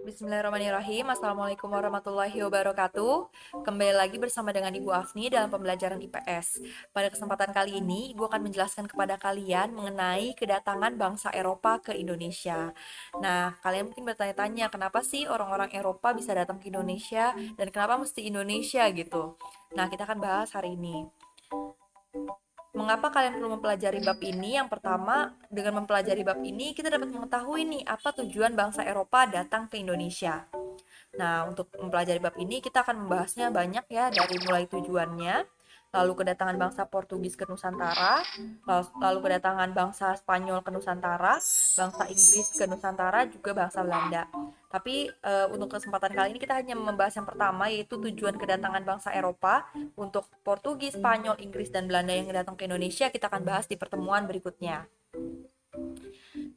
Bismillahirrahmanirrahim. Assalamualaikum warahmatullahi wabarakatuh. Kembali lagi bersama dengan Ibu Afni dalam pembelajaran IPS. Pada kesempatan kali ini, Ibu akan menjelaskan kepada kalian mengenai kedatangan bangsa Eropa ke Indonesia. Nah, kalian mungkin bertanya-tanya, kenapa sih orang-orang Eropa bisa datang ke Indonesia dan kenapa mesti Indonesia gitu? Nah, kita akan bahas hari ini. Mengapa kalian perlu mempelajari bab ini? Yang pertama, dengan mempelajari bab ini, kita dapat mengetahui nih apa tujuan bangsa Eropa datang ke Indonesia. Nah, untuk mempelajari bab ini kita akan membahasnya banyak ya, dari mulai tujuannya, lalu kedatangan bangsa Portugis ke Nusantara, lalu kedatangan bangsa Spanyol ke Nusantara, bangsa Inggris ke Nusantara, juga bangsa Belanda. Tapi untuk kesempatan kali ini kita hanya membahas yang pertama, yaitu tujuan kedatangan bangsa Eropa. Untuk Portugis, Spanyol, Inggris, dan Belanda yang datang ke Indonesia kita akan bahas di pertemuan berikutnya.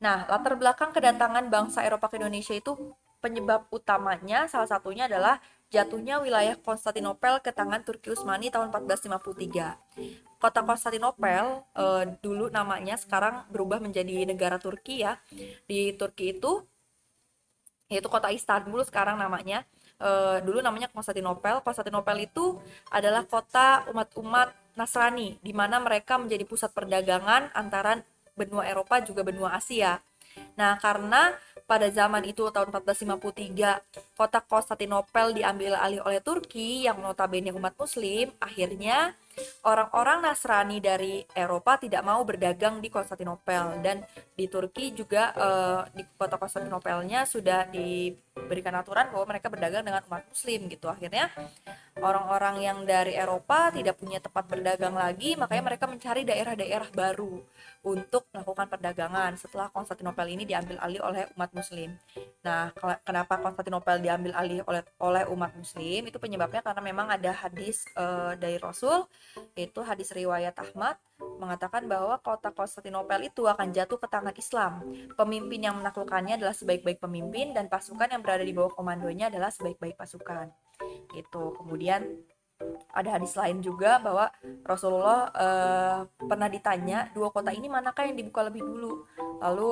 Nah, latar belakang kedatangan bangsa Eropa ke Indonesia itu penyebab utamanya salah satunya adalah jatuhnya wilayah Konstantinopel ke tangan Turki Utsmani tahun 1453. Kota Konstantinopel dulu namanya, sekarang berubah menjadi negara Turki ya. Di Turki itu yaitu kota Istanbul sekarang namanya. Dulu namanya Konstantinopel. Konstantinopel itu adalah kota umat-umat Nasrani, di mana mereka menjadi pusat perdagangan antara benua Eropa juga benua Asia. Nah, karena pada zaman itu tahun 1453 kota Konstantinopel diambil alih oleh Turki yang notabene umat muslim, akhirnya orang-orang Nasrani dari Eropa tidak mau berdagang di Konstantinopel, dan di Turki juga di kota Konstantinopelnya sudah diberikan aturan bahwa mereka berdagang dengan umat muslim gitu. Akhirnya orang-orang yang dari Eropa tidak punya tempat berdagang lagi, makanya mereka mencari daerah-daerah baru untuk melakukan perdagangan setelah Konstantinopel ini diambil alih oleh umat muslim. Nah, kenapa Konstantinopel diambil alih oleh umat muslim? Itu penyebabnya karena memang ada hadis dari Rasul, yaitu hadis riwayat Ahmad, mengatakan bahwa kota Konstantinopel itu akan jatuh ke tangan Islam. Pemimpin yang menaklukkannya adalah sebaik-baik pemimpin, dan pasukan yang berada di bawah komandonya adalah sebaik-baik pasukan. Gitu. Kemudian ada hadis lain juga bahwa Rasulullah pernah ditanya, dua kota ini manakah yang dibuka lebih dulu? Lalu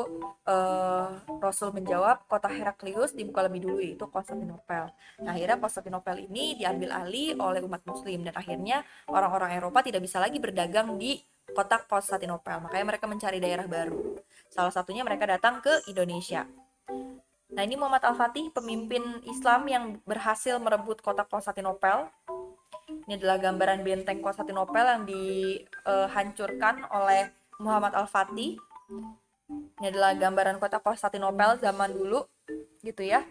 Rasul menjawab, kota Heraklius dibuka lebih dulu, yaitu Konstantinopel. Nah, akhirnya Konstantinopel ini diambil alih oleh umat muslim, dan akhirnya orang-orang Eropa tidak bisa lagi berdagang di kota Konstantinopel. Makanya mereka mencari daerah baru. Salah satunya mereka datang ke Indonesia. Nah, ini Muhammad Al-Fatih, pemimpin Islam yang berhasil merebut kota Konstantinopel. Ini adalah gambaran benteng Konstantinopel yang dihancurkan oleh Muhammad Al-Fatih. Ini adalah gambaran kota Konstantinopel zaman dulu, gitu ya.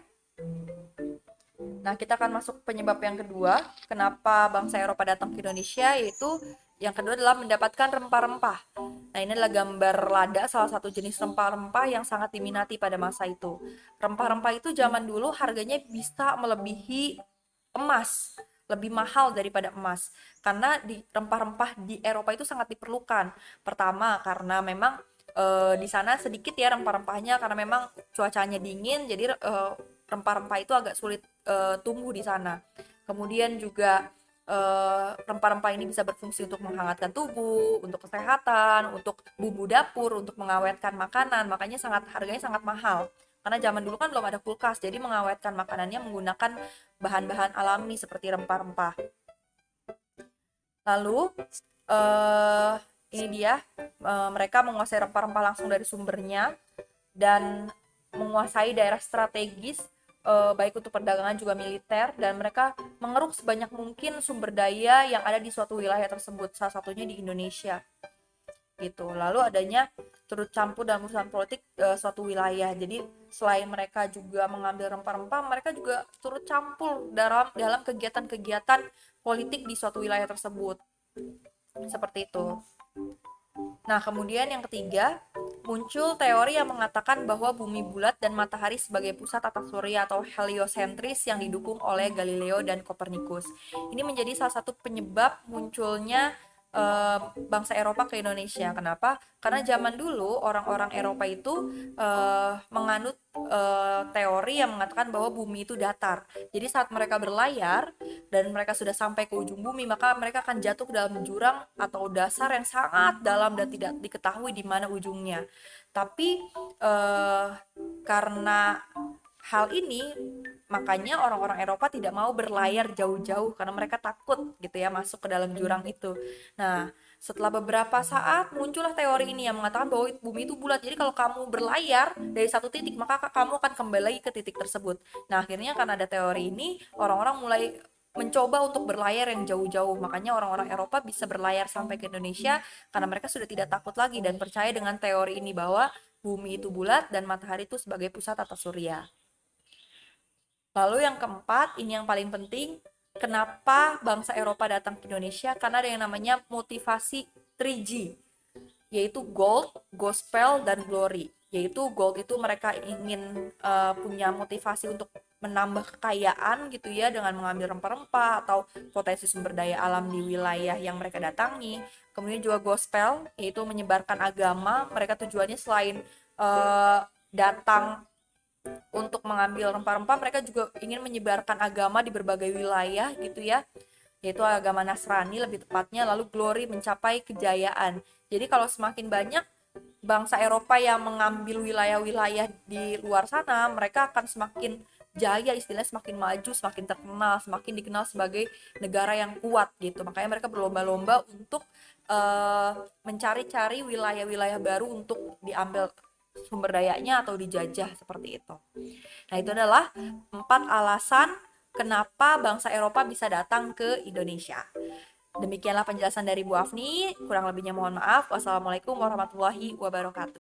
Nah, kita akan masuk penyebab yang kedua, kenapa bangsa Eropa datang ke Indonesia, yaitu yang kedua adalah mendapatkan rempah-rempah. Nah, ini adalah gambar lada, salah satu jenis rempah-rempah yang sangat diminati pada masa itu. Rempah-rempah itu zaman dulu harganya bisa melebihi emas, lebih mahal daripada emas. Karena di rempah-rempah di Eropa itu sangat diperlukan. Pertama, karena memang di sana sedikit ya rempah-rempahnya, karena memang cuacanya dingin, jadi rempah-rempah itu agak sulit tumbuh di sana. Kemudian juga rempah-rempah ini bisa berfungsi untuk menghangatkan tubuh, untuk kesehatan, untuk bumbu dapur, untuk mengawetkan makanan. Makanya harganya sangat mahal. Karena zaman dulu kan belum ada kulkas, jadi mengawetkan makanannya menggunakan bahan-bahan alami seperti rempah-rempah. Lalu eh ini dia, mereka menguasai rempah-rempah langsung dari sumbernya dan menguasai daerah strategis, baik untuk perdagangan juga militer, dan mereka mengeruk sebanyak mungkin sumber daya yang ada di suatu wilayah tersebut, salah satunya di Indonesia gitu. Lalu adanya turut campur dalam urusan politik suatu wilayah. Jadi selain mereka juga mengambil rempah-rempah, mereka juga turut campur dalam kegiatan-kegiatan politik di suatu wilayah tersebut. Seperti itu. Nah, kemudian yang ketiga, muncul teori yang mengatakan bahwa bumi bulat dan matahari sebagai pusat tata surya atau heliosentris yang didukung oleh Galileo dan Copernicus. Ini menjadi salah satu penyebab munculnya bangsa Eropa ke Indonesia. Kenapa? Karena zaman dulu orang-orang Eropa itu menganut teori yang mengatakan bahwa bumi itu datar. Jadi saat mereka berlayar dan mereka sudah sampai ke ujung bumi, maka mereka akan jatuh ke dalam jurang atau dasar yang sangat dalam dan tidak diketahui di mana ujungnya. Tapi karena Hal ini makanya orang-orang Eropa tidak mau berlayar jauh-jauh karena mereka takut gitu ya masuk ke dalam jurang itu. Nah, setelah beberapa saat muncullah teori ini yang mengatakan bahwa bumi itu bulat. Jadi kalau kamu berlayar dari satu titik maka kamu akan kembali lagi ke titik tersebut. Nah, akhirnya karena ada teori ini, orang-orang mulai mencoba untuk berlayar yang jauh-jauh. Makanya orang-orang Eropa bisa berlayar sampai ke Indonesia karena mereka sudah tidak takut lagi dan percaya dengan teori ini bahwa bumi itu bulat dan matahari itu sebagai pusat tata surya. Lalu yang keempat, ini yang paling penting, kenapa bangsa Eropa datang ke Indonesia? Karena ada yang namanya motivasi 3G, yaitu gold, gospel, dan glory. Yaitu gold itu mereka ingin punya motivasi untuk menambah kekayaan gitu ya dengan mengambil rempah-rempah atau potensi sumber daya alam di wilayah yang mereka datangi. Kemudian juga gospel, yaitu menyebarkan agama. Mereka tujuannya selain datang untuk mengambil rempah-rempah, mereka juga ingin menyebarkan agama di berbagai wilayah gitu ya, yaitu agama Nasrani lebih tepatnya. Lalu glory, mencapai kejayaan. Jadi kalau semakin banyak bangsa Eropa yang mengambil wilayah-wilayah di luar sana, mereka akan semakin jaya, istilahnya semakin maju, semakin terkenal, semakin dikenal sebagai negara yang kuat gitu. Makanya mereka berlomba-lomba untuk mencari-cari wilayah-wilayah baru untuk diambil sumber dayanya atau dijajah seperti itu. Nah, itu adalah 4 alasan kenapa bangsa Eropa bisa datang ke Indonesia. Demikianlah penjelasan dari Bu Afni, kurang lebihnya mohon maaf. Wassalamualaikum warahmatullahi wabarakatuh.